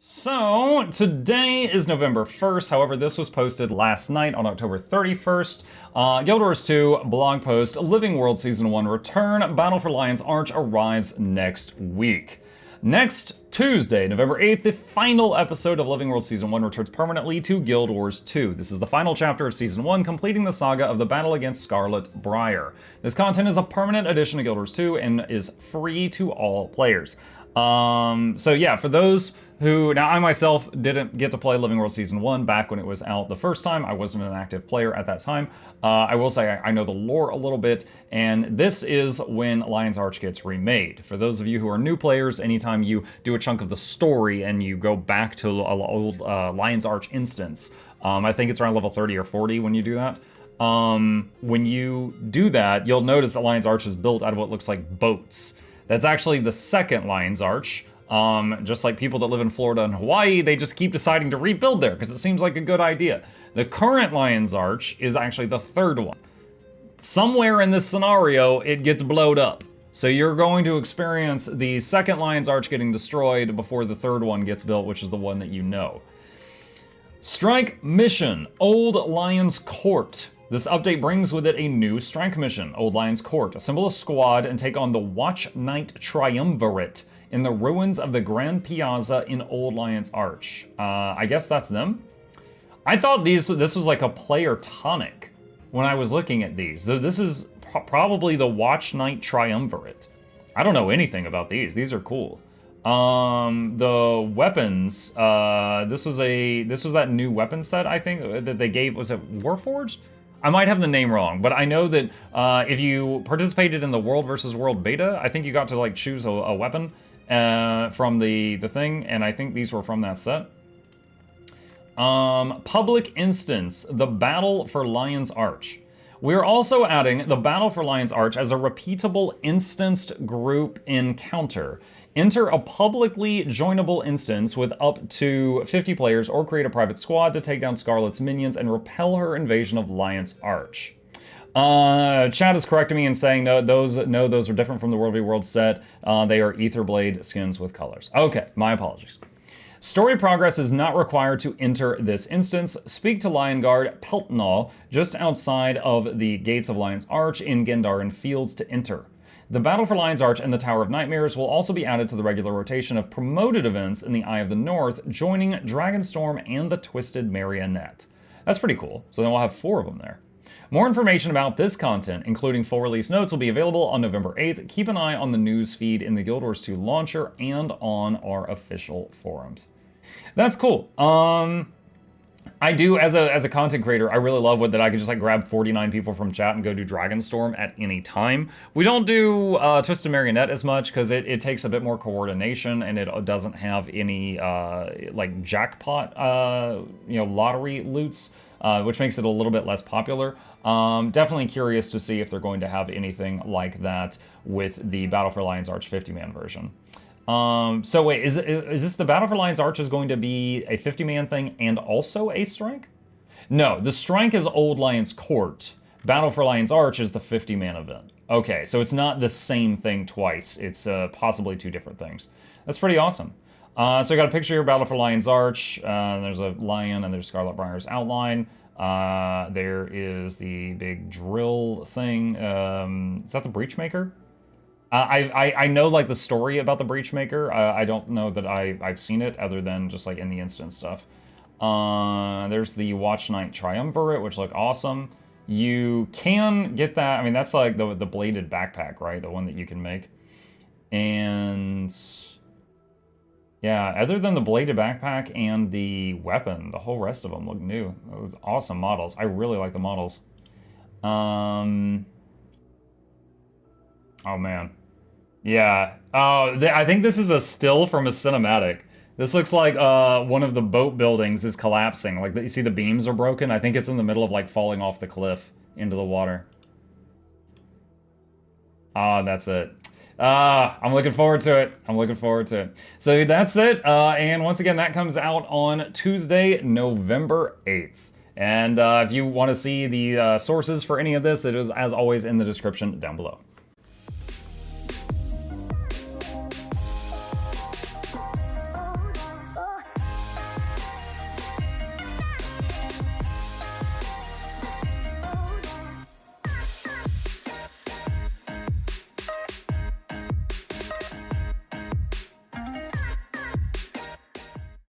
So, today is November 1st, however, this was posted last night on October 31st. Guild Wars 2 blog post, Living World Season 1 return, Battle for Lion's Arch arrives next week. Next Tuesday, November 8th, the final episode of Living World Season 1 returns permanently to Guild Wars 2. This is the final chapter of Season 1, completing the saga of the battle against Scarlet Briar. This content is a permanent addition to Guild Wars 2 and is free to all players. So yeah, for those who, now I myself didn't get to play Living World Season 1 back when it was out the first time. I wasn't an active player at that time. I will say I know the lore a little bit, and this is when Lion's Arch gets remade. For those of you who are new players, anytime you do a chunk of the story and you go back to an old Lion's Arch instance, I think it's around level 30 or 40 when you do that. When you do that, you'll notice that Lion's Arch is built out of what looks like boats. That's actually the second Lion's Arch. Just like people that live in Florida and Hawaii, they just keep deciding to rebuild there because it seems like a good idea. The current Lion's Arch is actually the third one. Somewhere in this scenario, it gets blowed up. So you're going to experience the second Lion's Arch getting destroyed before the third one gets built, which is the one that you know. Strike Mission, Old Lion's Court. This update brings with it a new strike mission, Old Lion's Court. Assemble a squad and take on the Watch Knight Triumvirate in the ruins of the Grand Piazza in Old Lion's Arch. I guess that's them? I thought this was like a player tonic when I was looking at these. So this is probably the Watch Knight Triumvirate. I don't know anything about these. These are cool. The weapons, this was that new weapon set, I think, that they gave. Was it Warforged? I might have the name wrong, but I know that if you participated in the World versus World beta, I think you got to like choose a weapon from the thing, and I think these were from that set. Public Instance, the Battle for Lion's Arch. We're also adding the Battle for Lion's Arch as a repeatable instanced group encounter. Enter a publicly joinable instance with up to 50 players or create a private squad to take down Scarlet's minions and repel her invasion of Lion's Arch. Chat is correcting me and saying no, those are different from the World v World set. They are Aetherblade skins with colors. Okay, my apologies. Story progress is not required to enter this instance. Speak to Lion Guard Peltnaw just outside of the gates of Lion's Arch in Gendarin Fields to enter. The Battle for Lion's Arch and the Tower of Nightmares will also be added to the regular rotation of promoted events in the Eye of the North, joining Dragonstorm and the Twisted Marionette. That's pretty cool. So then we'll have 4 of them there. More information about this content, including full release notes, will be available on November 8th. Keep an eye on the news feed in the Guild Wars 2 launcher and on our official forums. That's cool. I do, as a content creator, I really love that I could just like grab 49 people from chat and go do Dragonstorm at any time. We don't do Twisted Marionette as much because it takes a bit more coordination and it doesn't have any like jackpot, lottery loots, which makes it a little bit less popular. Definitely curious to see if they're going to have anything like that with the Battle for Lion's Arch 50-man version. So wait, is this the Battle for Lion's Arch is going to be a 50-man thing and also a strike? No, the strike is Old Lion's Court. Battle for Lion's Arch is the 50-man event. Okay, so it's not the same thing twice. It's possibly 2 different things. That's pretty awesome. So I got a picture here, Battle for Lion's Arch. There's a lion and there's Scarlet Briar's outline. There is the big drill thing. Is that the Breachmaker? I know like the story about the Breachmaker. I don't know that I've seen it other than just like in the instant stuff. There's the Watch Knight Triumvirate, which look awesome. You can get that. I mean, that's like the bladed backpack, right? The one that you can make. And yeah, other than the bladed backpack and the weapon, the whole rest of them look new. Those awesome models. I really like the models. Oh man. Yeah. Oh, I think this is a still from a cinematic. This looks like one of the boat buildings is collapsing. Like, you see the beams are broken? I think it's in the middle of, like, falling off the cliff into the water. Ah, that's it. I'm looking forward to it. I'm looking forward to it. So that's it. And once again, that comes out on Tuesday, November 8th. And if you want to see the sources for any of this, it is, as always, in the description down below.